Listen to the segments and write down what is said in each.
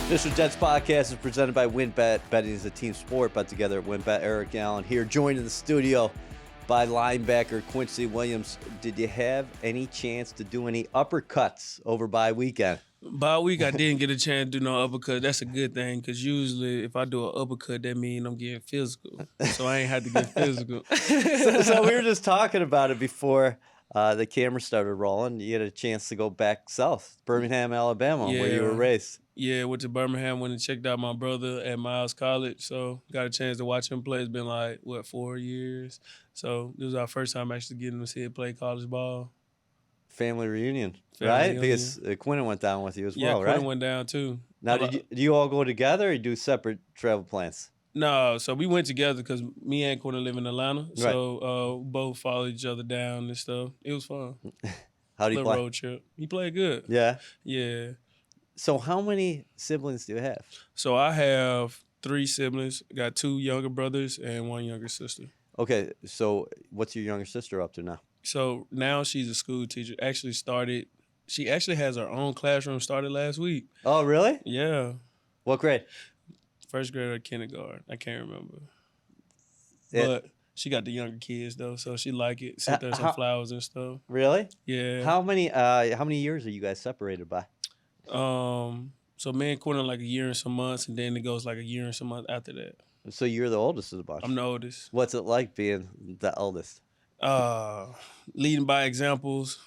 This Jets podcast is presented by WinBet. Betting is a team sport, bet together at WinBet. Eric Allen here, joined in the studio by linebacker Quincy Williams. Did you have any chance to do any uppercuts over bye weekend? Bye week, I didn't get a chance to do no uppercut. That's a good thing, because usually if I do an uppercut, that means I'm getting physical. So I ain't had to get physical. So we were just talking about it before the camera started rolling. You had a chance to go back south, Birmingham, Alabama, where you were raised. Yeah, went to Birmingham, went and checked out my brother at Miles College. So got a chance to watch him play. It's been 4 years? So this was our first time actually getting to see him play college ball. Family reunion, right? Because Quinn went down with you as well, right? Yeah, Quinn went down too. Now, do you all go together or do separate travel plans? No, so we went together because me and Quinn live in Atlanta. Right. So both followed each other down and stuff. It was fun. How do you play? Road trip. He played good. Yeah? Yeah. So how many siblings do you have? So I have 3 siblings. Got 2 younger brothers and 1 younger sister. Okay, so what's your younger sister up to now? So now she's a school teacher. She actually has her own classroom, started last week. Oh, really? Yeah. What grade? First grade or kindergarten. I can't remember. Yeah. But she got the younger kids, though, so she like it. Sit there some flowers and stuff. Really? Yeah. How many years are you guys separated by? So me and Quinn are like a year and some months, and then it goes like a year and some months after that. So you're the oldest of the bunch. I'm the oldest. What's it like being the eldest? Leading by examples.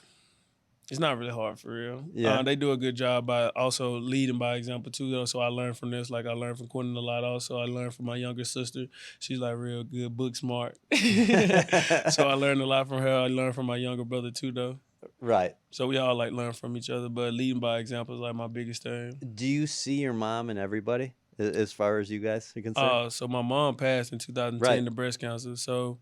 It's not really hard, for real. Yeah. They do a good job by also leading by example too, though. So I learned from this. Like I learned from Quentin a lot. Also, I learned from my younger sister. She's like real good, book smart. So I learned a lot from her. I learned from my younger brother too, though. Right. So we all learn from each other. But leading by example is like my biggest thing. Do you see your mom and everybody as far as you guys are concerned? So my mom passed in 2010 Right. to breast cancer. So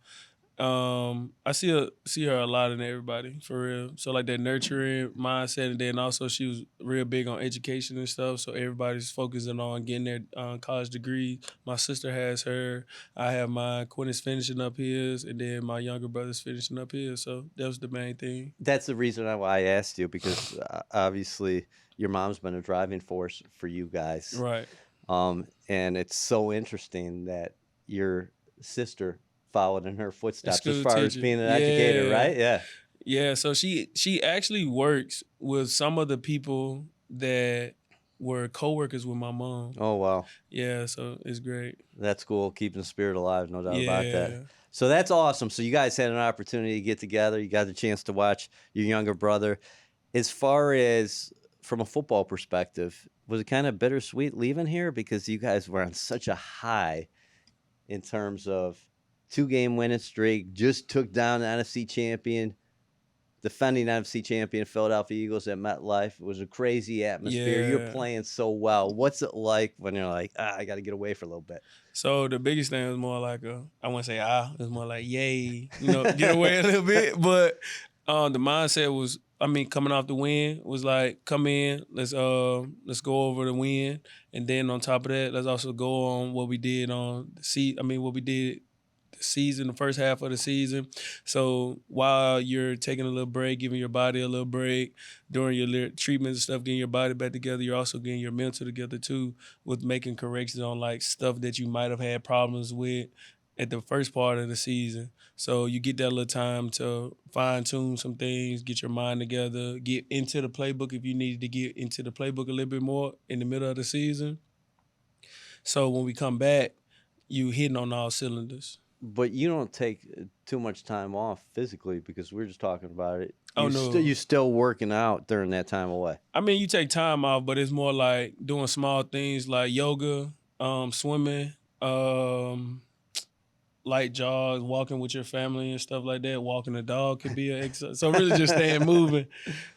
I see her a lot in everybody, for real. So like that nurturing mindset, and then also she was real big on education and stuff. So everybody's focusing on getting their college degree. My sister has her. I have mine. Quinn is finishing up his, and then my younger brother's finishing up his. So that was the main thing. That's the reason why I asked you, because obviously your mom's been a driving force for you guys. Right. And it's so interesting that your sister followed in her footsteps as far as being an educator, right? Yeah. Yeah, so she actually works with some of the people that were coworkers with my mom. Oh, wow. Yeah, so it's great. That's cool, keeping the spirit alive, no doubt about that. So that's awesome. So you guys had an opportunity to get together. You got the chance to watch your younger brother. As far as from a football perspective, was it kind of bittersweet leaving here? Because you guys were on such a high in terms of 2-game winning streak, just took down the NFC champion, defending NFC champion Philadelphia Eagles at MetLife. It was a crazy atmosphere. Yeah. You're playing so well. What's it like when you're like, I got to get away for a little bit? So the biggest thing was more like I wouldn't say it was more like yay, get away a little bit. But the mindset was, coming off the win was like, come in, let's go over the win, and then on top of that, let's also go on what we did season, the first half of the season. So while you're taking a little break, giving your body a little break, during your treatments and stuff, getting your body back together, you're also getting your mental together too, with making corrections on like stuff that you might have had problems with at the first part of the season. So you get that little time to fine-tune some things, get your mind together, get into the playbook if you needed to get into the playbook a little bit more in the middle of the season. So when we come back, you hitting on all cylinders. But you don't take too much time off physically, because we were just talking about it. No. You're still working out during that time away. You take time off, but it's more like doing small things like yoga, swimming, light jogs, walking with your family and stuff like that. Walking the dog could be an exercise. So really just staying moving.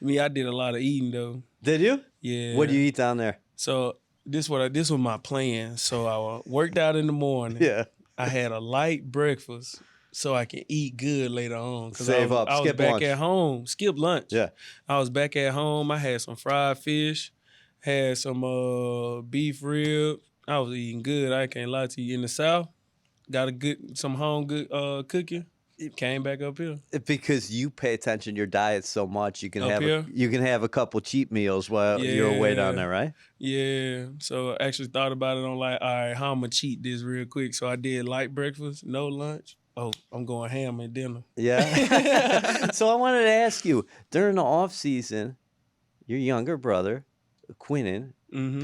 I did a lot of eating though. Did you? Yeah. What do you eat down there? So this was my plan. So I worked out in the morning. Yeah. I had a light breakfast so I can eat good later on. Save up, I was skip back lunch. at home, skip lunch. Yeah. I was back at home. I had some fried fish, had some beef ribs. I was eating good. I can't lie to you. In the South, got some home good cooking. Came back up here. Because you pay attention to your diet so much, you can Up have here? you can have a couple cheat meals while you're away down there, right? Yeah. So I actually thought about it on like, all right, how I'm gonna cheat this real quick. So I did light breakfast, no lunch. Oh, I'm going ham at dinner. Yeah. So I wanted to ask you, during the off season, your younger brother, Quinnen,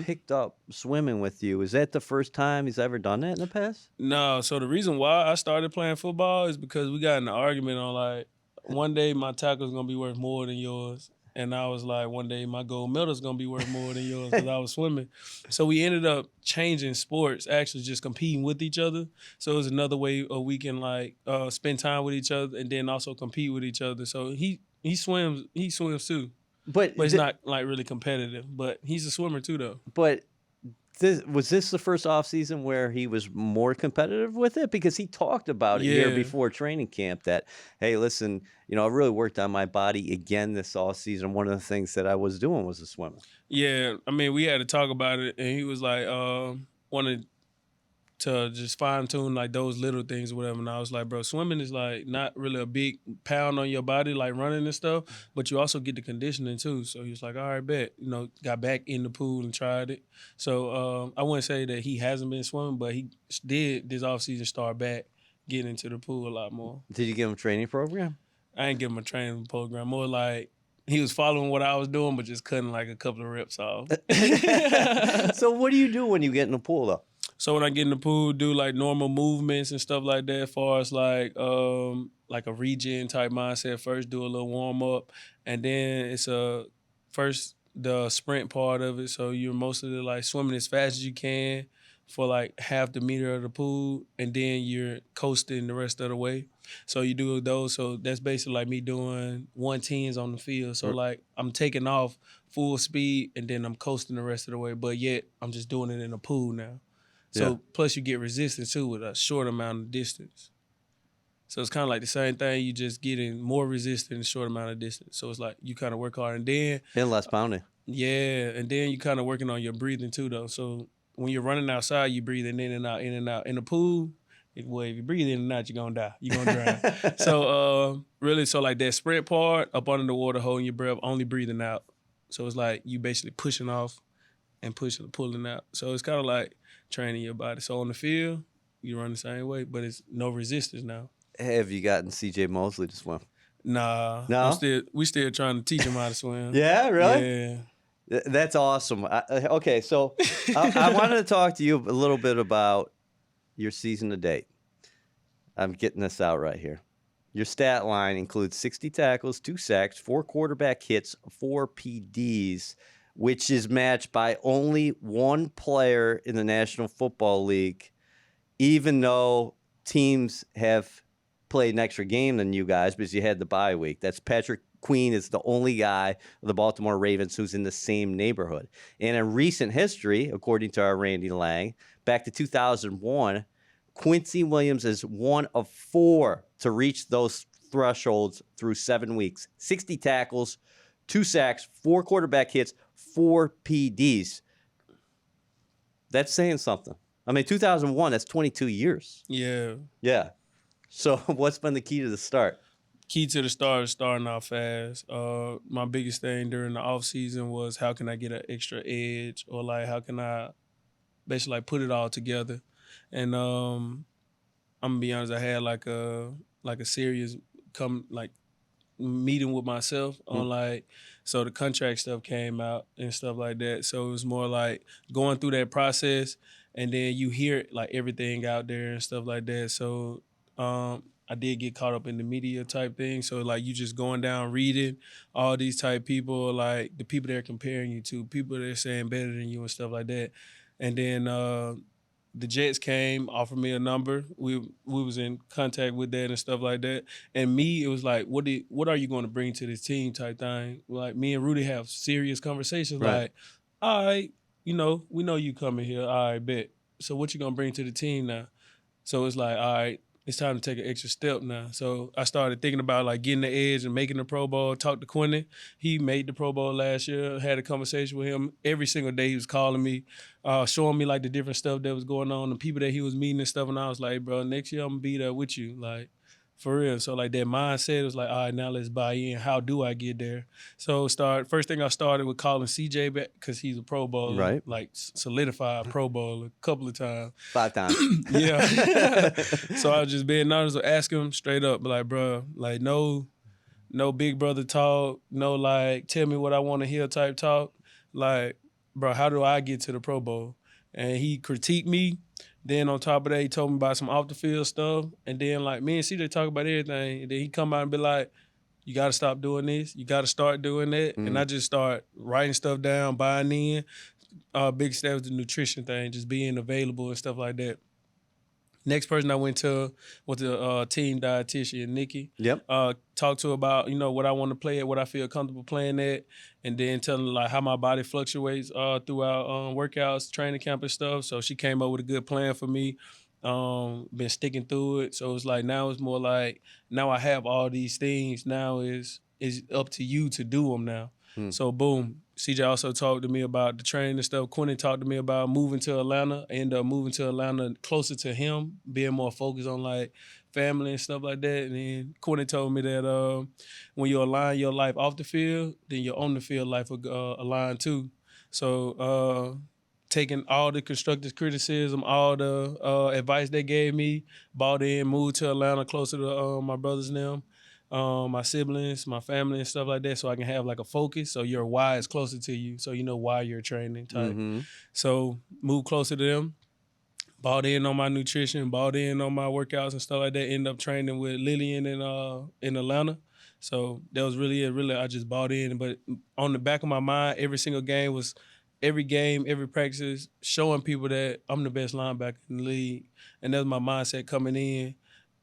picked up swimming with you. Is that the first time he's ever done that in the past? No, so the reason why I started playing football is because we got in an argument on like one day my tackle's gonna be worth more than yours. And I was like, one day my gold medal's gonna be worth more than yours because I was swimming. So we ended up changing sports, actually just competing with each other. So it was another way we can like spend time with each other and then also compete with each other. So he swims too. But it's not like really competitive. But he's a swimmer too though. But was this the first off season where he was more competitive with it? Because he talked about it here before training camp that, hey, listen, I really worked on my body again this off season. One of the things that I was doing was the swimming. Yeah, I mean, we had to talk about it, and he was like, wanted to just fine tune like those little things or whatever. And I was like, bro, swimming is like not really a big pound on your body like running and stuff, but you also get the conditioning too. So he was like, all right, bet. Got back in the pool and tried it. So I wouldn't say that he hasn't been swimming, but he did this offseason start back getting into the pool a lot more. Did you give him a training program? I ain't give him a training program. More like he was following what I was doing, but just cutting like a couple of reps off. So what do you do when you get in the pool though? So when I get in the pool, do like normal movements and stuff like that, as far as like a regen type mindset. First, do a little warm up, and then it's first the sprint part of it. So you're mostly like swimming as fast as you can for like half the meter of the pool, and then you're coasting the rest of the way. So you do those. So that's basically like me doing 110s on the field. So like I'm taking off full speed, and then I'm coasting the rest of the way. But yet I'm just doing it in the pool now. So plus you get resistance too with a short amount of distance. So it's kind of like the same thing. You just getting more resistance in a short amount of distance. So it's like you kind of work hard, and then less pounding. Yeah, and then you kind of working on your breathing too though. So when you're running outside, you breathing in and out, in and out. In the pool, if you breathe in and out, you're gonna die. You're gonna drown. So really, so like that sprint part, up under the water, holding your breath, only breathing out. So it's like you basically pushing off and pulling out. So it's kind of like training your body. So on the field, you run the same way, but it's no resistance now. Have you gotten CJ Mosley to swim? Nah. No? We still trying to teach him how to swim. Yeah, really? Yeah. That's awesome. Okay, so I wanted to talk to you a little bit about your season to date. I'm getting this out right here. Your stat line includes 60 tackles, 2 sacks, 4 quarterback hits, 4 PDs, which is matched by only one player in the National Football League, even though teams have played an extra game than you guys because you had the bye week. That's Patrick Queen is the only guy of the Baltimore Ravens who's in the same neighborhood. And in recent history, according to our Randy Lang, back to 2001, Quincy Williams is one of 4 to reach those thresholds through 7 weeks. 60 tackles, 2 sacks, 4 quarterback hits, 4 PDs. That's saying something. I mean, 2001, that's 22 years. Yeah. Yeah. So what's been the key to the start? Key to the start is starting off fast. My biggest thing during the off season was how can I get an extra edge, or like how can I basically like put it all together. And I'm gonna be honest, I had like a serious meeting with myself on like, so the contract stuff came out and stuff like that. So it was more like going through that process, and then you hear like everything out there and stuff like that. So I did get caught up in the media type thing. So like you just going down reading all these type people, like the people they're comparing you to, people they're saying better than you and stuff like that. And then the Jets came, offered me a number. We was in contact with that and stuff like that. And me, it was like, what are you going to bring to this team type thing? Like me and Rudy have serious conversations. Right. Like, all right, we know you coming here. All right, bet. So what you going to bring to the team now? So it's like, all right, it's time to take an extra step now. So I started thinking about like getting the edge and making the Pro Bowl. Talked to Quincy. He made the Pro Bowl last year. Had a conversation with him. Every single day he was calling me, showing me like the different stuff that was going on, the people that he was meeting and stuff. And I was like, bro, next year I'm gonna be there with you. Like, For real. So like that mindset was like, all right, now let's buy in. How do I get there? So first thing I started with calling CJ back because he's a Pro Bowler, Right. like solidified Pro Bowler a couple of times. 5 times. Yeah. So I was just being honest with asking him straight up, like, bro, like no big brother talk, no like tell me what I want to hear type talk. Like, bro, how do I get to the Pro Bowl? And he critiqued me. Then on top of that, he told me about some off the field stuff. And then like me and CJ talk about everything. And then he come out and be like, you got to stop doing this. You got to start doing that. And I just start writing stuff down, buying in. Big step was the nutrition thing, just being available and stuff like that. Next person I went to was the team dietitian, Nikki. Yep. Talked to her about, what I want to play at, what I feel comfortable playing at, and then telling her like how my body fluctuates throughout workouts, training camp and stuff. So she came up with a good plan for me. Been sticking through it. So it's like now it's more like now I have all these things. Now is up to you to do them now. So boom. CJ also talked to me about the training and stuff. Quincy talked to me about moving to Atlanta. I ended up moving to Atlanta closer to him, being more focused on like family and stuff like that. And then Quincy told me that when you align your life off the field, then your on the field life will align too. So taking all the constructive criticism, all the advice they gave me, bought in, moved to Atlanta closer to my brothers and them. My siblings, my family and stuff like that, so I can have like a focus. So your why is closer to you, so you know why you're training type. So move closer to them. Bought in on my nutrition, bought in on my workouts and stuff like that. Ended up training with Lillian in Atlanta. So that was really it. Really, I just bought in. But on the back of my mind, every game, every practice, showing people that I'm the best linebacker in the league. And that's my mindset coming in.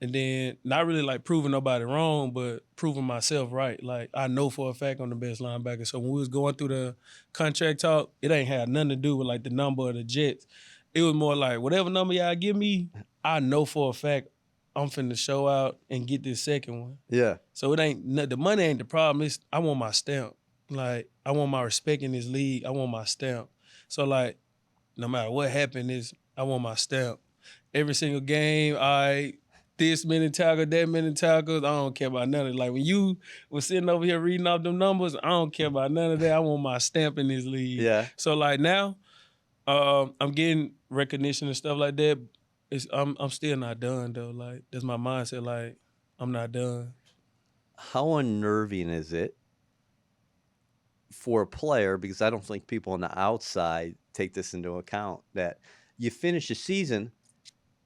And then not really like proving nobody wrong, but proving myself right. Like I know for a fact I'm the best linebacker. So when we was going through the contract talk, it ain't had nothing to do with like the number of the Jets. It was more like whatever number y'all give me, I know for a fact I'm finna show out and get this second one. Yeah. So the money ain't the problem. It's I want my stamp. Like I want my respect in this league. I want my stamp. So like no matter what happened, I want my stamp. Every single game, this many tackles, that many tackles, I don't care about none of it. Like when you was sitting over here reading off them numbers, I don't care about none of that. I want my stamp in this league. Yeah. So like now, I'm getting recognition and stuff like that. I'm still not done though. Like that's my mindset. Like I'm not done. How unnerving is it for a player? Because I don't think people on the outside take this into account that you finish a season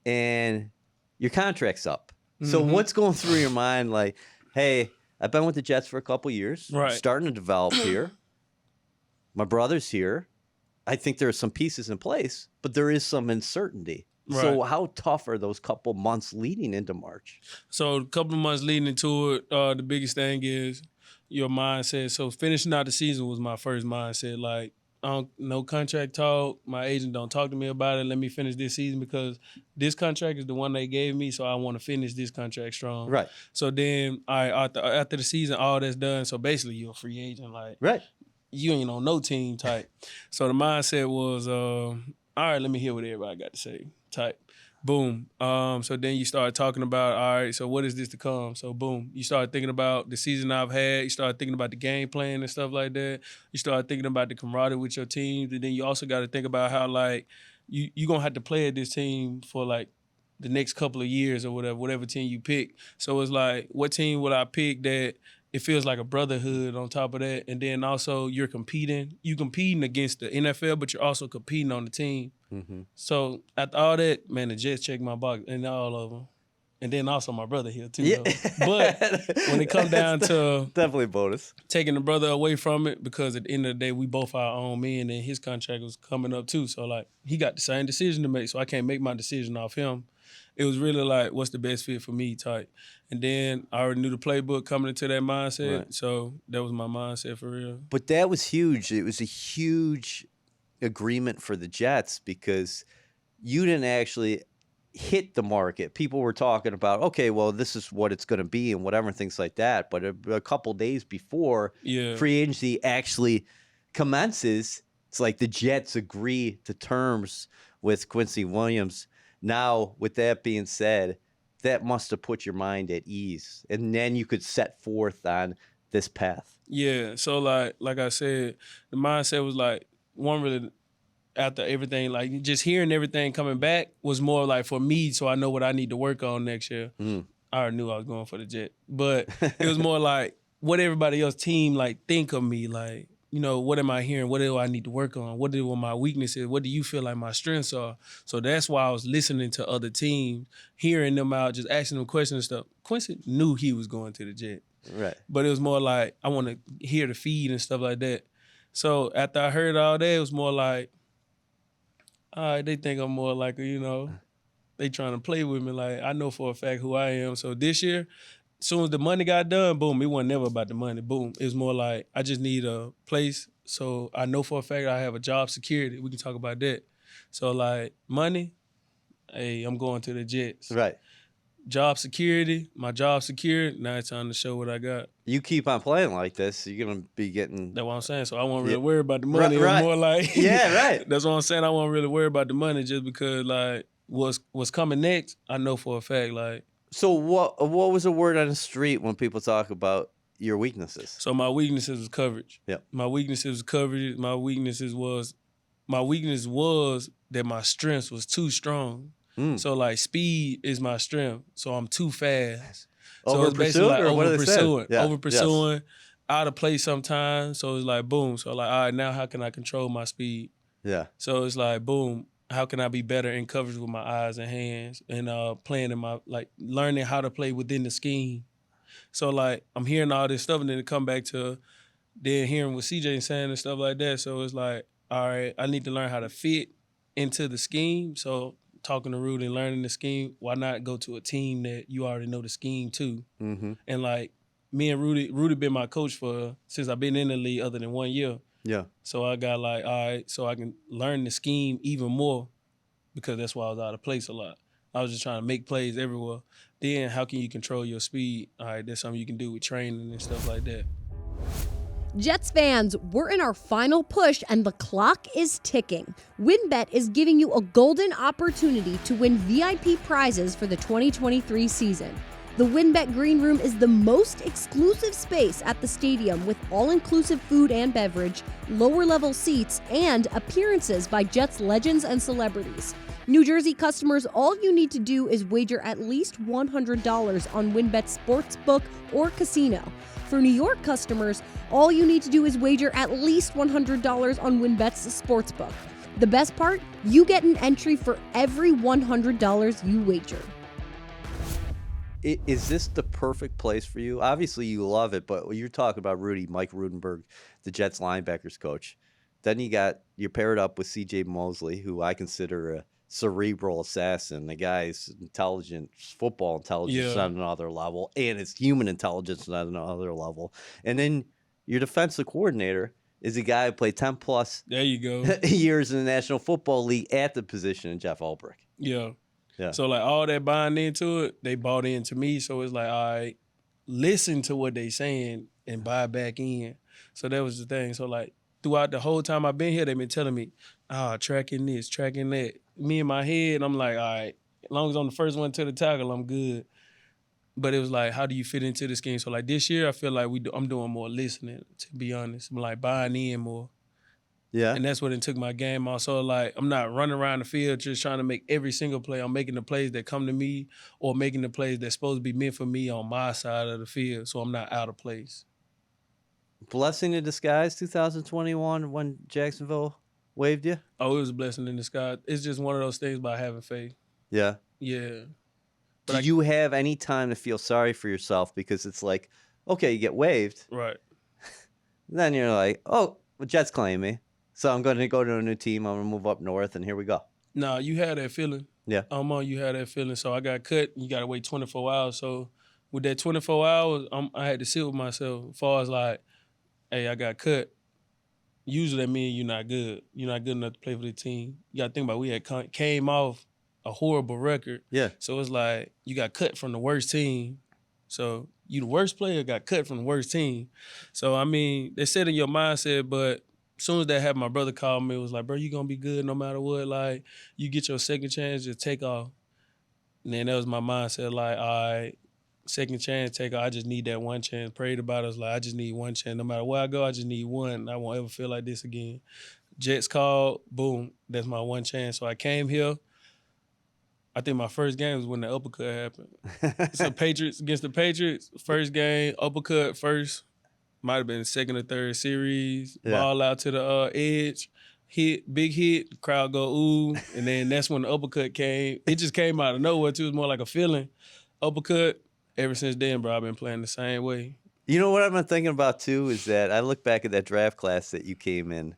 and your contract's up. So what's going through your mind? Like, hey, I've been with the Jets for a couple years. Right. Starting to develop here. My brother's here. I think there are some pieces in place, but there is some uncertainty. Right. So how tough are those couple months leading into March? So a couple of months leading into it, the biggest thing is your mindset. So finishing out the season was my first mindset. Like, no contract talk. My agent don't talk to me about it. Let me finish this season because this contract is the one they gave me, so I want to finish this contract strong. Right. So then, after the season, all that's done. So basically, you're a free agent. Like, right. You ain't on no team type. So the mindset was, all right, let me hear what everybody got to say type. Boom. So then you start talking about, all right, so what is this to come? So boom, you start thinking about the season I've had. You start thinking about the game plan and stuff like that. You start thinking about the camaraderie with your teams. And then you also got to think about how, like, you're going to have to play at this team for, like, the next couple of years or whatever team you pick. So it's like, what team would I pick that it feels like a brotherhood on top of that? And then also you're competing. You're competing against the NFL, but you're also competing on the team. Mm-hmm. So after all that, man, the Jets checked my box and all of them. And then also my brother here too. Yeah. But when it comes down to definitely bonus taking the brother away from it, because at the end of the day, we both our own men and his contract was coming up too. So like he got the same decision to make. So I can't make my decision off him. It was really like, what's the best fit for me type. And then I already knew the playbook coming into that mindset. Right. So that was my mindset for real. But that was huge. It was a huge agreement for the Jets because you didn't actually hit the market. People were talking about, okay, well, this is what it's going to be and whatever, things like that. But a couple days before free agency actually commences, it's like the Jets agree to terms with Quincy Williams. Now, with that being said, that must have put your mind at ease. And then you could set forth on this path. Yeah. So like I said, the mindset was like one really after everything, like just hearing everything coming back was more like for me, so I know what I need to work on next year. I already knew I was going for the Jet, but it was more like what everybody else team like think of me, like, you know, what am I hearing? What do I need to work on? What my weakness is? What do you feel like my strengths are? So that's why I was listening to other teams, hearing them out, just asking them questions and stuff. Quincy knew he was going to the Jet. Right. But it was more like I want to hear the feed and stuff like that. So after I heard all that, it was more like, all right, they think I'm more like, you know, they trying to play with me. Like, I know for a fact who I am. So this year, as soon as the money got done, boom, it wasn't never about the money. Boom. It was more like, I just need a place. So I know for a fact I have a job security. We can talk about that. So, like, money, hey, I'm going to the Jets. Right. Job security, my job secured. Now it's time to show what I got. You keep on playing like this, you're gonna be getting. That's what I'm saying. So I won't really worry about the money. Right. It's more like, yeah, right. That's what I'm saying. I won't really worry about the money just because like what's coming next, I know for a fact. Like, so what was the word on the street when people talk about your weaknesses? So my weaknesses was coverage. Yeah. My weaknesses was coverage. My weakness was that my strength was too strong. So like speed is my strength. So I'm too fast. So Over it's basically like over pursuing. Yeah. Over pursuing, out of place sometimes. So it's like boom. So like, all right, now how can I control my speed? Yeah. So it's like boom, how can I be better in coverage with my eyes and hands and playing in my like learning how to play within the scheme. So like I'm hearing all this stuff and then it come back to then hearing what CJ saying and stuff like that. So it's like, all right, I need to learn how to fit into the scheme. So talking to Rudy and learning the scheme, why not go to a team that you already know the scheme too? Mm-hmm. And like me and Rudy been my coach since I've been in the league other than 1 year. Yeah. So I got like, all right, so I can learn the scheme even more because that's why I was out of place a lot. I was just trying to make plays everywhere. Then how can you control your speed? All right, that's something you can do with training and stuff like that. Jets fans, we're in our final push and the clock is ticking. WynnBET is giving you a golden opportunity to win VIP prizes for the 2023 season. The WynnBET Green Room is the most exclusive space at the stadium with all-inclusive food and beverage, lower-level seats, and appearances by Jets legends and celebrities. New Jersey customers, all you need to do is wager at least $100 on WynnBET Sportsbook or Casino. For New York customers, all you need to do is wager at least $100 on WynnBET's Sportsbook. The best part? You get an entry for every $100 you wager. Is this the perfect place for you? Obviously, you love it, but when you're talking about Mike Rudenberg, the Jets linebackers coach, then you're paired up with C.J. Mosley, who I consider a cerebral assassin. The guy's intelligence, football intelligence on another level, and his human intelligence on another level. And then your defensive coordinator is a guy who played 10 plus there you go. years in the National Football League at the position of Jeff Ulbrich. Yeah. Yeah. So like all that buying into it, they bought into me. So it's like, all right, listen to what they saying and buy back in. So that was the thing. So like throughout the whole time I've been here, they've been telling me, tracking this, tracking that. Me in my head, I'm like, all right, as long as I'm the first one to the tackle, I'm good. But it was like, how do you fit into this game? So like this year, I feel like I'm doing more listening, to be honest. I'm like buying in more. Yeah. And that's what it took my game off. So like I'm not running around the field just trying to make every single play. I'm making the plays that come to me or making the plays that's supposed to be meant for me on my side of the field. So I'm not out of place. Blessing in disguise 2021 when Jacksonville waved you? Oh, it was a blessing in disguise. It's just one of those things about having faith. Yeah. Yeah. Do you have any time to feel sorry for yourself? Because it's like, okay, you get waived. Right. Then you're like, oh, well, Jets claim me. So I'm going to go to a new team. I'm going to move up north, and here we go. No, you had that feeling. Yeah. You had that feeling. So I got cut. You got to wait 24 hours. So with that 24 hours, I had to sit with myself as far as like, hey, I got cut. Usually that means you're not good. You're not good enough to play for the team. You got to think about we had came off a horrible record. Yeah. So it's like you got cut from the worst team. So you the worst player got cut from the worst team. So, I mean, they said in your mindset, but as soon as that happened, my brother called me. It was like, bro, you going to be good no matter what. Like, you get your second chance, just take off. And then that was my mindset, like, all right, second chance taker, I just need that one chance. Prayed about it, was like, I just need one chance. No matter where I go, I just need one. I won't ever feel like this again. Jets called, boom, that's my one chance. So I came here. I think my first game was when the uppercut happened. So Patriots against the Patriots, first game, uppercut first. Might have been second or third series. Yeah. Ball out to the edge. Big hit, crowd go ooh. And then that's when the uppercut came. It just came out of nowhere too. It was more like a feeling. Uppercut, ever since then, bro, I've been playing the same way. You know what I've been thinking about too is that I look back at that draft class that you came in,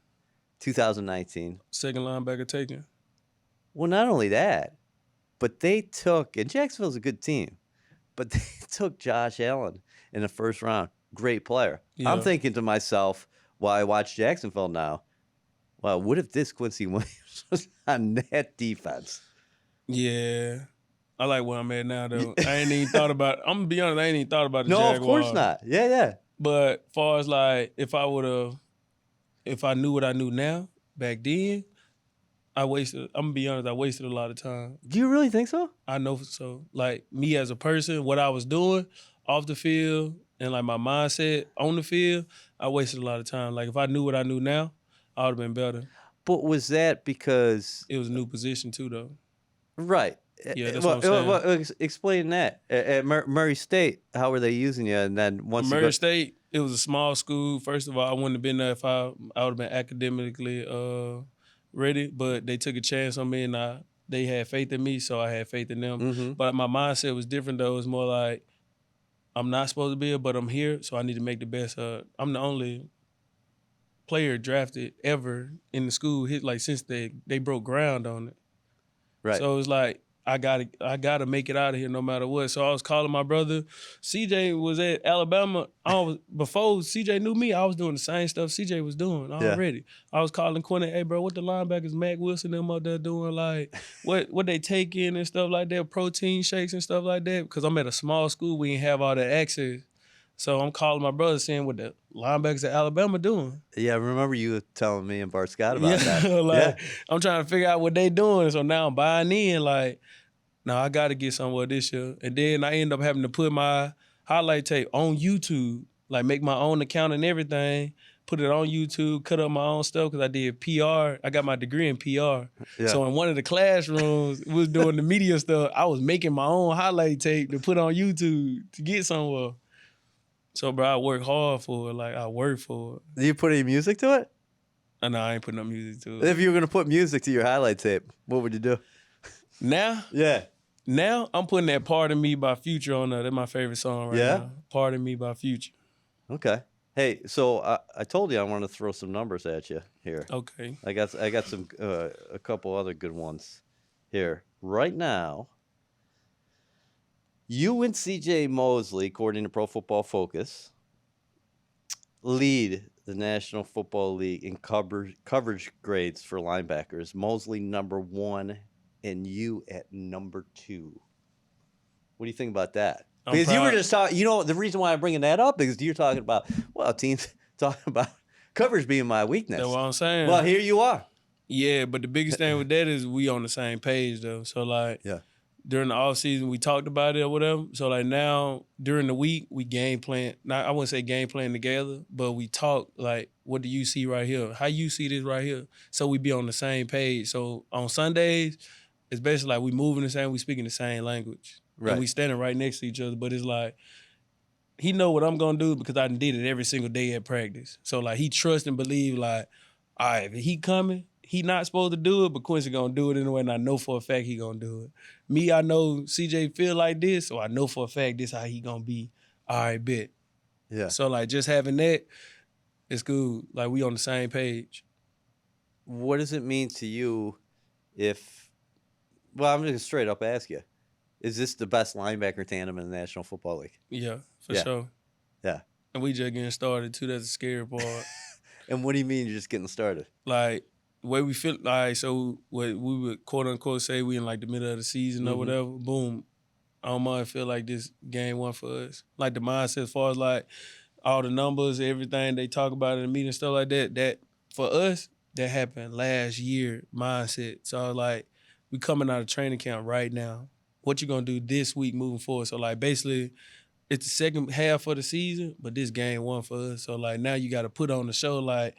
2019. Second linebacker taken. Well, not only that, but they took, and Jacksonville's a good team, but they took Josh Allen in the first round. Great player. Yeah. I'm thinking to myself, while I watch Jacksonville now, wow, what if this Quincy Williams was on that defense? Yeah. I like where I'm at now, though. I ain't even thought about I'm going to be honest, I ain't even thought about the No, Jaguars. of course not. Yeah. But far as like, if I knew what I knew now, back then, I'm going to be honest, I wasted a lot of time. Do you really think so? I know so. Like, me as a person, what I was doing off the field and like my mindset on the field, I wasted a lot of time. Like, if I knew what I knew now, I would have been better. But was that because... It was a new position too, though. Right. Yeah, that's what I'm saying. Explain that. At Murray State, how were they using you? And then once Murray State, it was a small school. First of all, I wouldn't have been there if I would have been academically ready. But they took a chance on me, and they had faith in me, so I had faith in them. Mm-hmm. But my mindset was different, though. It was more like, I'm not supposed to be here, but I'm here, so I need to make the best. I'm the only player drafted ever in the school, since they broke ground on it. Right. So it was like, I gotta make it out of here no matter what. So I was calling my brother. CJ was at Alabama. Before CJ knew me, I was doing the same stuff CJ was doing already. Yeah. I was calling Quincy, hey bro, what the linebackers, Mac Wilson, them up there doing? Like, what they take in and stuff like that, protein shakes and stuff like that. Because I'm at a small school, we didn't have all that access. So I'm calling my brother saying what the linebackers at Alabama doing. Yeah, I remember you telling me and Bart Scott about that. Like, I'm trying to figure out what they doing. So now I'm buying in, like, no, I got to get somewhere this year. And then I end up having to put my highlight tape on YouTube, like make my own account and everything, put it on YouTube, cut up my own stuff because I did PR. I got my degree in PR. Yeah. So in one of the classrooms, we was doing the media stuff. I was making my own highlight tape to put on YouTube to get somewhere. So, bro, I work hard for it. Like, I work for it. Did you put any music to it? No, I ain't putting no music to it. If you were going to put music to your highlight tape, what would you do? Now? Yeah. Now, I'm putting that Part of Me by Future on there. That's my favorite song right now. Part of Me by Future. Okay. Hey, so I told you I want to throw some numbers at you here. Okay. I got some a couple other good ones here. Right now, you and C.J. Mosley, according to Pro Football Focus, lead the National Football League in coverage grades for linebackers. Mosley number 1 and you at number 2. What do you think about that? Because you were just talking, the reason why I'm bringing that up is you're talking about, teams talking about coverage being my weakness. That's what I'm saying. Well, here you are. Yeah, but the biggest thing with that is we on the same page, though. So, like, during the offseason, we talked about it or whatever. So, like, now, during the week, we game plan. Now, I wouldn't say game plan together, but we talk, like, what do you see right here? How you see this right here? So, we be on the same page. So, on Sundays, it's basically like we moving the same, we speaking the same language. Right. And we standing right next to each other. But it's like, he know what I'm going to do because I did it every single day at practice. So, like, he trust and believe, like, all right, if he coming, he not supposed to do it, but Quincy going to do it anyway, and I know for a fact he going to do it. Me, I know CJ feel like this, so I know for a fact this how he going to be. All right, bet. Yeah. So, like, just having that, it's good. Like, we on the same page. What does it mean to you if, well, I'm going to straight up ask you, is this the best linebacker tandem in the National Football League? Yeah, for sure. Yeah. And we just getting started, too. That's the scary part. And what do you mean you're just getting started? Like, the way we feel, like, so what we would quote-unquote say we in, like, the middle of the season or whatever, boom, I don't mind feel like this game one for us. Like, the mindset as far as, like, all the numbers, everything they talk about in the meeting, stuff like that, for us, that happened last year mindset. So, like, we coming out of training camp right now. what you gonna do this week moving forward. So like basically, it's the second half of the season, but this game one for us. So like now you got to put on the show. Like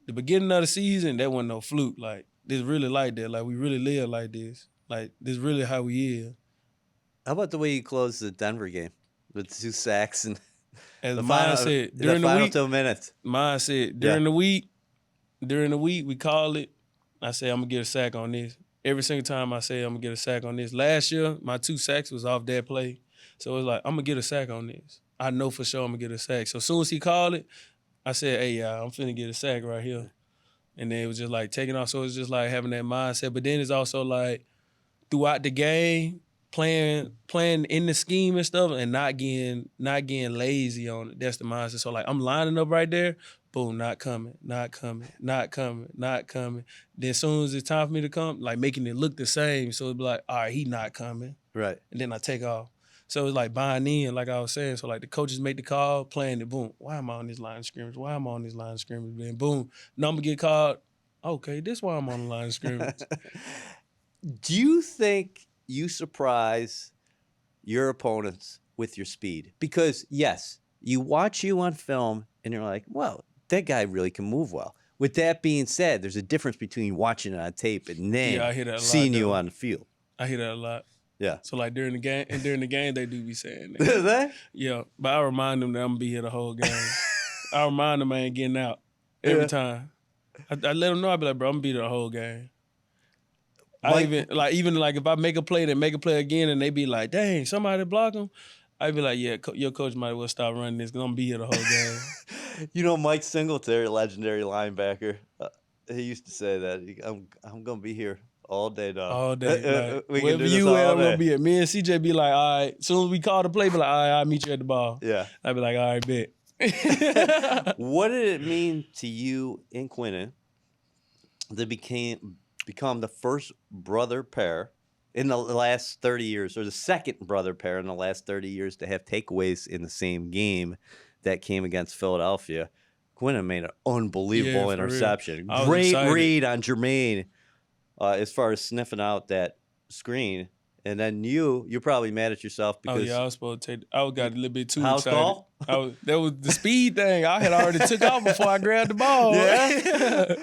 the beginning of the season, that wasn't no fluke. Like this really like that. Like we really live like this. Like this really how we is. How about the way you closed the Denver game with 2 sacks and As the mine final, said the during the final week. 2 minutes? Mine said during the week. During the week we call it. I say I'm gonna get a sack on this. Every single time I say I'm gonna get a sack on this. Last year my 2 sacks was off that play. So it's like, I'm going to get a sack on this. I know for sure I'm going to get a sack. So as soon as he called it, I said, hey, y'all, I'm finna get a sack right here. And then it was just like taking off. So it's just like having that mindset. But then it's also like throughout the game, playing in the scheme and stuff and not getting lazy on it. That's the mindset. So like I'm lining up right there. Boom, not coming. Then as soon as it's time for me to come, like making it look the same. So it'd be like, all right, he not coming. Right. And then I take off. So it's like buying in, like I was saying. So like the coaches make the call, playing it, boom. Why am I on this line of scrimmage? Then boom, number get called. Okay, this why I'm on the line of scrimmage. Do you think you surprise your opponents with your speed? Because yes, you watch you on film and you're like, well, that guy really can move well. With that being said, there's a difference between watching it on tape and then seeing you on the field. I hear that a lot. Yeah. So like during the game they do be saying that. Is that? Yeah. But I remind them that I'm gonna be here the whole game. I remind them I ain't getting out every time. I let them know. I be like, bro, I'm gonna be there the whole game. Even if I make a play, then make a play again, and they be like, dang, somebody block them. I be like, yeah, your coach might as well stop running this because I'm gonna be here the whole game. You know, Mike Singletary, legendary linebacker, he used to say that I'm gonna be here all day, dog. All day. Like, we can do this you all I'm day. gonna be at. Me and CJ be like, all right. As soon as we call the play, be like, all right, I'll meet you at the ball. Yeah. I be like, all right, bet. What did it mean to you and Quinton to become the first brother pair in the last 30 years, or the second brother pair in the last 30 years to have takeaways in the same game that came against Philadelphia? Quinton made an unbelievable interception. Great read on Jermaine as far as sniffing out that screen. And then you're probably mad at yourself because I was supposed to take. I got a little bit too house excited. call? That was the speed thing. I had already took off before I grabbed the ball. Yeah,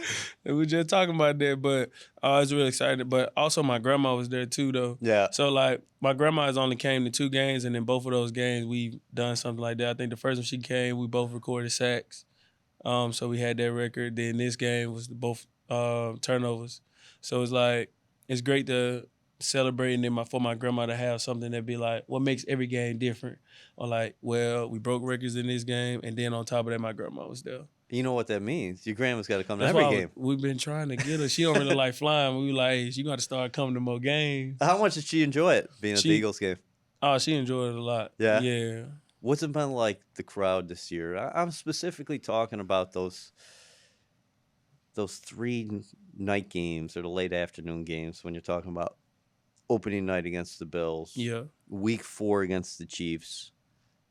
we were just talking about that, but I was really excited. But also, my grandma was there too, though. Yeah. So like, my grandma has only came to 2 games, and in both of those games, we've done something like that. I think the first one she came, we both recorded sacks. So we had that record. Then this game was both turnovers. So it's like it's great to celebrating them for my grandma to have something that be like, what makes every game different? Or like, well, we broke records in this game, and then on top of that, my grandma was there. You know what that means. Your grandma's got to come to every game. We've been trying to get her. She don't really like flying. We were like, hey, she got to start coming to more games. How much did she enjoy it, being at the Eagles game? Oh, she enjoyed it a lot. Yeah? Yeah. What's it been like, the crowd this year? I'm specifically talking about those 3 night games or the late afternoon games when you're talking about opening night against the Bills. Yeah. Week 4 against the Chiefs.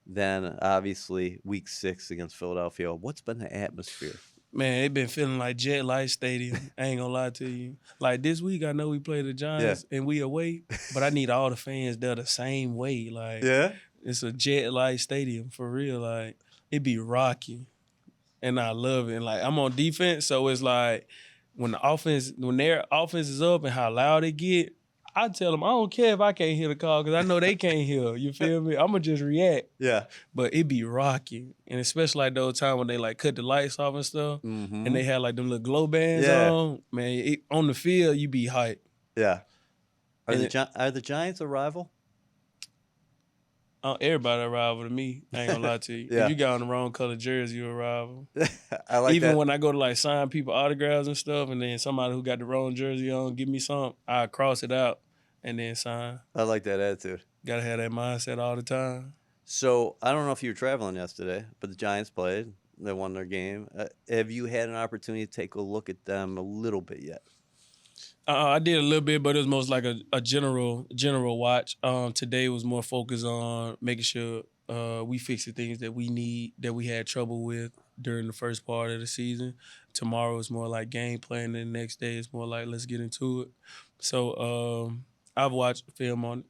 Then, obviously, week 6 against Philadelphia. What's been the atmosphere? Man, it been feeling like Jet Light Stadium. I ain't gonna lie to you. Like this week, I know we play the Giants and we away, but I need all the fans there the same way. Like, it's a Jet Light Stadium for real. Like, it be rocking, and I love it. And like, I'm on defense, so it's like when their offense is up and how loud it get, I tell them I don't care if I can't hear the call because I know they can't hear. You feel me? I'm gonna just react. Yeah. But it be rocking, and especially like those times when they like cut the lights off and stuff, and they had like them little glow bands on. Man, on the field you be hyped. Yeah. Are the Giants a rival? Everybody a rival to me. I ain't gonna lie to you. Yeah. If you got on the wrong color jersey, you a rival. I like Even that. when I go to like sign people autographs and stuff, and then somebody who got the wrong jersey on give me something, I cross it out and then sign. I like that attitude. Gotta have that mindset all the time. So I don't know if you were traveling yesterday, but the Giants played. They won their game. Have you had an opportunity to take a look at them a little bit yet? I did a little bit, but it was most like a general watch. Today was more focused on making sure we fix the things that we had trouble with during the first part of the season. Tomorrow is more like game plan, and the next day is more like let's get into it. So I've watched film on it.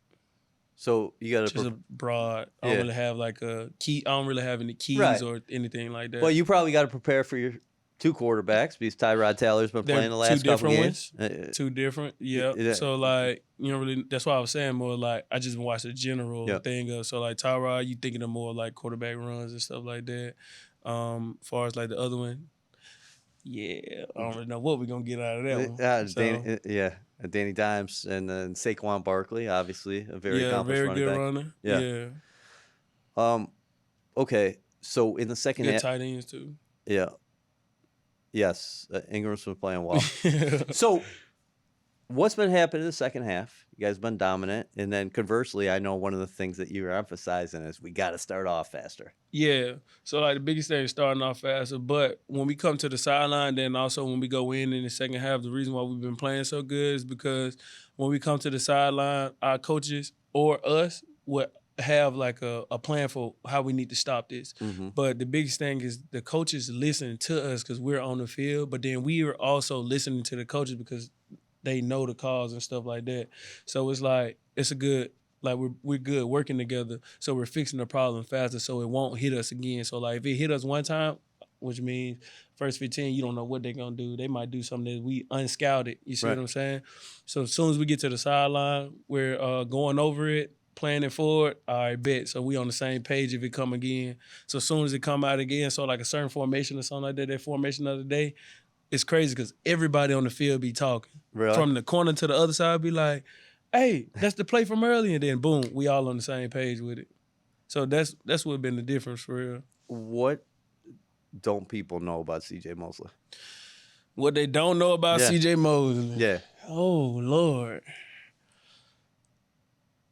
So you got Just a broad. I Yeah. don't really have like a key. I don't really have any keys Right. or anything like that. Well, you probably got to prepare for your 2 quarterbacks because Tyrod Taylor's been They're playing the last couple games. Two different. Yeah. So like, you know, really, that's why I was saying more like I just watched the general thing of. So like Tyrod, you thinking of more like quarterback runs and stuff like that. Far as like the other one, yeah, I don't really know what we're gonna get out of that one. Danny Dimes and then Saquon Barkley, obviously a very accomplished very running good back. runner. Yeah. Okay, so in the second Good half, tight ends too. Yeah. Yes, Ingram's been playing well. So, what's been happening in the second half? You guys been dominant, and then conversely, I know one of the things that you were emphasizing is we got to start off faster. Yeah. So like the biggest thing is starting off faster, but when we come to the sideline, then also when we go in the second half, the reason why we've been playing so good is because when we come to the sideline, our coaches or us would have like a plan for how we need to stop this. Mm-hmm. But the biggest thing is the coaches listen to us because we're on the field, but then we are also listening to the coaches because they know the calls and stuff like that. So it's like it's a good, like we're good working together. So we're fixing the problem faster so it won't hit us again. So like if it hit us one time, which means first 15, you don't know what they're gonna do. They might do something that we unscouted. You see what I'm saying? So as soon as we get to the sideline, we're going over it, planning for it. All right, bet. So we on the same page if it come again. So as soon as it come out again, so like a certain formation or something like that formation of the day, it's crazy because everybody on the field be talking. Really? From the corner to the other side, be like, hey, that's the play from earlier. And then boom, we all on the same page with it. So that's what been the difference for real. What don't people know about C.J. Mosley? What they don't know about C.J. Mosley? Yeah. Oh, Lord.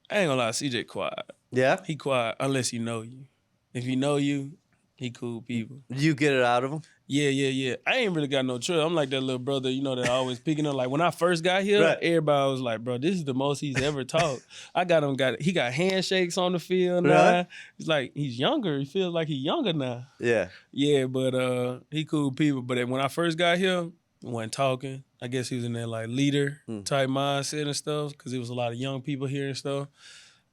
I ain't gonna lie, C.J. quiet. Yeah? He quiet unless he know you. If he know you, he cool people. You get it out of him? Yeah. I ain't really got no trust. I'm like that little brother, you know, that always picking up. Like when I first got here, everybody was like, bro, this is the most he's ever talked. He got handshakes on the field now. It's like he's younger. He feels like he's younger now. Yeah. Yeah, but he cool people. But when I first got here, he wasn't talking. I guess he was in that like leader type mindset and stuff because there was a lot of young people here and stuff.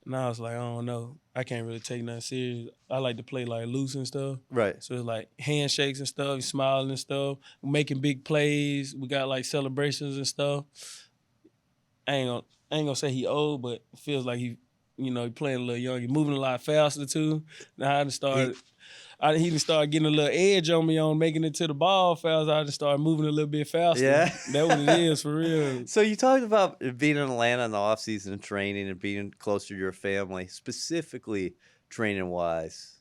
And I was like, I don't know. I can't really take nothing serious. I like to play like loose and stuff. Right. So it's like handshakes and stuff, smiling and stuff, making big plays. We got like celebrations and stuff. I ain't gonna say he old, but it feels like he playing a little young. He moving a lot faster too. Now he done started getting a little edge on me on making it to the ball fast. I just started moving a little bit faster. Yeah. That's what it is for real. So you talked about being in Atlanta in the offseason and training and being closer to your family, specifically training-wise.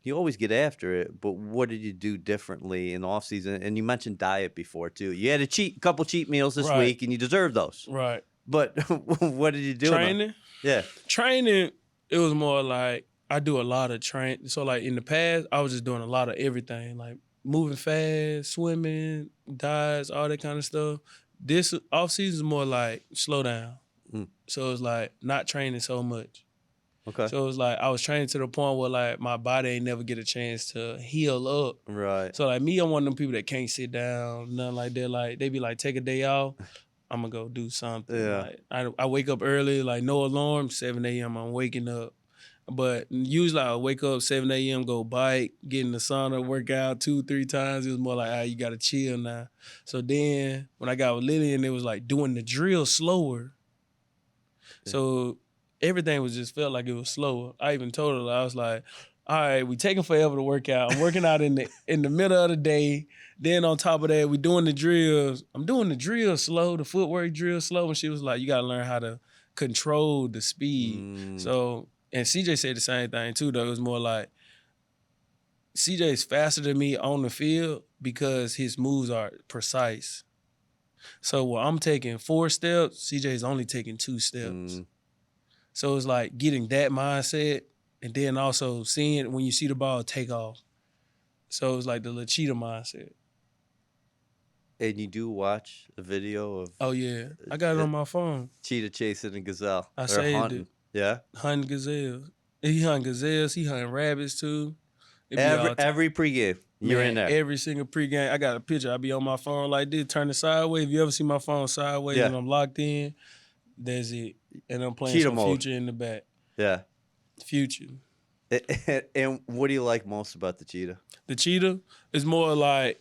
You always get after it, but what did you do differently in the offseason? And you mentioned diet before, too. You had a couple cheat meals this week, and you deserve those. Right. But what did you do? Training? Yeah. Training, it was more like, I do a lot of training. So like in the past, I was just doing a lot of everything, like moving fast, swimming, diets, all that kind of stuff. This off-season is more like slow down. So it's like not training so much. Okay. So it's like I was training to the point where like my body ain't never get a chance to heal up. Right. So like me, I'm one of them people that can't sit down, nothing like that. Like they be like, take a day off. I'm gonna go do something. Yeah. Like, I wake up early, like no alarm, 7 a.m. I'm waking up. But usually I wake up 7 a.m., go bike, get in the sauna, work out 2-3 times. It was more like, you got to chill now. So then when I got with Lillian, it was like doing the drill slower. Yeah. So everything felt like it was slower. I even told her, I was like, all right, we taking forever to work out. I'm working out in the middle of the day. Then on top of that, we doing the drills. I'm doing the drill slow, the footwork drill slow. And she was like, you got to learn how to control the speed. So... And CJ said the same thing too, though. It was more like CJ's faster than me on the field because his moves are precise. So while I'm taking 4 steps, CJ's only taking 2 steps. So it's like getting that mindset and then also seeing when you see the ball take off. So it's like the little cheetah mindset. And you do watch a video of... Oh, yeah. I got it on my phone. Cheetah chasing a gazelle. I saved it. Yeah? Hunting gazelles. He hunting gazelles. He hunting rabbits, too. Every pregame, you're in there. Every single pregame. I got a picture. I be on my phone like this, turn it sideways. If you ever see my phone sideways and I'm locked in, that's it. and I'm playing Cheetah some mode. Future in the back. Yeah. Future. And what do you like most about the Cheetah? The Cheetah is more like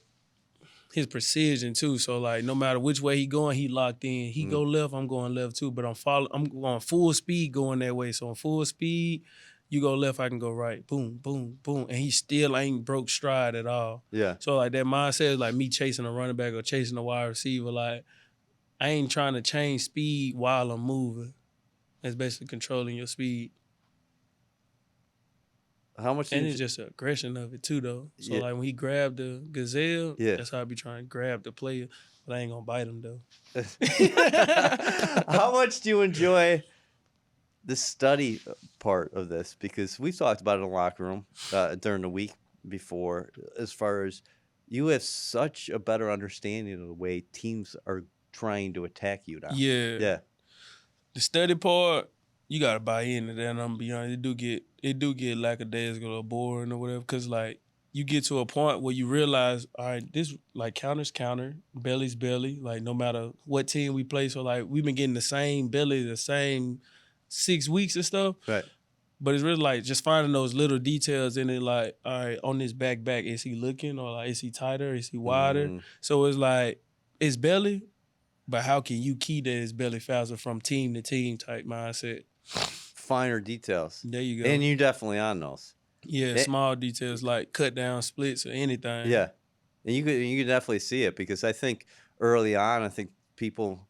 his precision too. So like no matter which way he going, he locked in. He go left, I'm going left too. But I'm going full speed going that way. So on full speed, you go left, I can go right. Boom, boom, boom. And he still ain't broke stride at all. Yeah. So like that mindset is like me chasing a running back or chasing a wide receiver. Like I ain't trying to change speed while I'm moving. That's basically controlling your speed. How much? And it's just the aggression of it too, though. So Yeah. like when he grabbed the gazelle, Yeah. that's how I be trying to grab the player, but I ain't gonna bite him though. How much do you enjoy the study part of this? Because we've talked about it in the locker room during the week before, as far as you have such a better understanding of the way teams are trying to attack you now. Yeah. Yeah. The study part, you gotta buy into that. And I'm gonna be honest, it do get lackadaisical or boring or whatever. Cause like you get to a point where you realize, all right, this like counter's counter, belly's belly. Like no matter what team we play, so like we've been getting the same belly, the same 6 weeks and stuff. Right. But it's really like just finding those little details in it. Like, all right, on this back, is he looking, or like is he tighter, is he wider? So it's like it's belly, but how can you key that it's belly faster from team to team type mindset? Finer details. There you go. And you're definitely on those. Yeah, small details like cut down splits or anything. Yeah. And you could definitely see it, because I think early on, I think people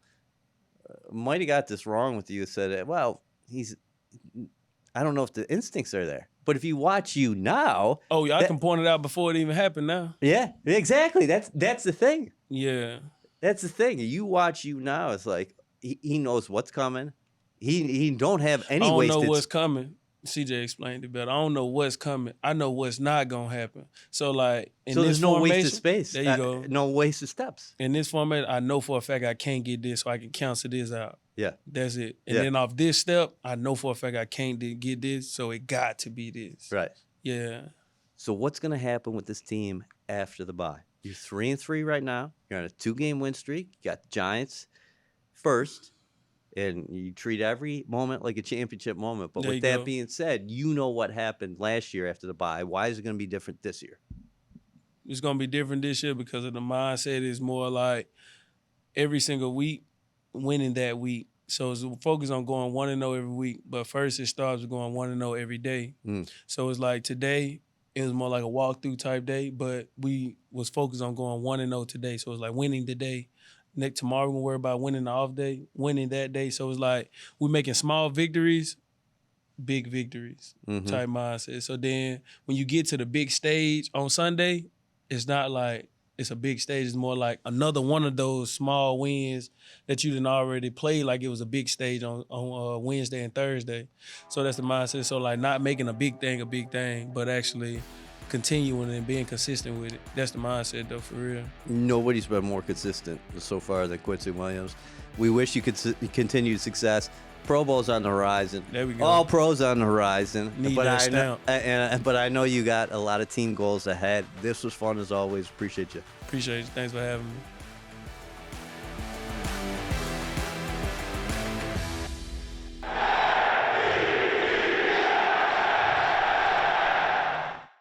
might have got this wrong with you. Said, well, I don't know if the instincts are there. But if you watch you now. Oh, yeah, I can point it out before it even happened now. Yeah, exactly. That's the thing. Yeah. That's the thing. You watch you now, it's like he knows what's coming. He don't have any wasted. I don't know what's coming. CJ explained it better. I don't know what's coming. I know what's not gonna happen. So like in so this there's no formation, wasted space. There you go. No wasted steps. In this format, I know for a fact I can't get this, so I can cancel this out. Yeah. That's it. And then off this step, I know for a fact I can't get this, so it got to be this. Right. Yeah. So what's gonna happen with this team after the bye? You're 3-3 right now. You're on a 2-game win streak. You got the Giants first. And you treat every moment like a championship moment. But with that being said, you know what happened last year after the bye. Why is it going to be different this year? It's going to be different this year because of the mindset is more like every single week, winning that week. So it's focused on going 1-0 every week. But first it starts with going 1-0 every day. So it's like today, it was more like a walkthrough type day, but we was focused on going 1-0 today. So it's like winning the day. Tomorrow we're going to worry about winning the off day, winning that day. So it's like we're making small victories, big victories type mindset. So then when you get to the big stage on Sunday, it's not like it's a big stage. It's more like another one of those small wins that you didn't already play like it was a big stage on Wednesday and Thursday. So that's the mindset. So like not making a big thing, but actually continuing and being consistent with it. That's the mindset, though, for real. Nobody's been more consistent so far than Quincy Williams. We wish you could continue success. Pro Bowl's on the horizon. There we go. All pros on the horizon. Need that stamp. But I know you got a lot of team goals ahead. This was fun as always. Appreciate you. Appreciate you. Thanks for having me.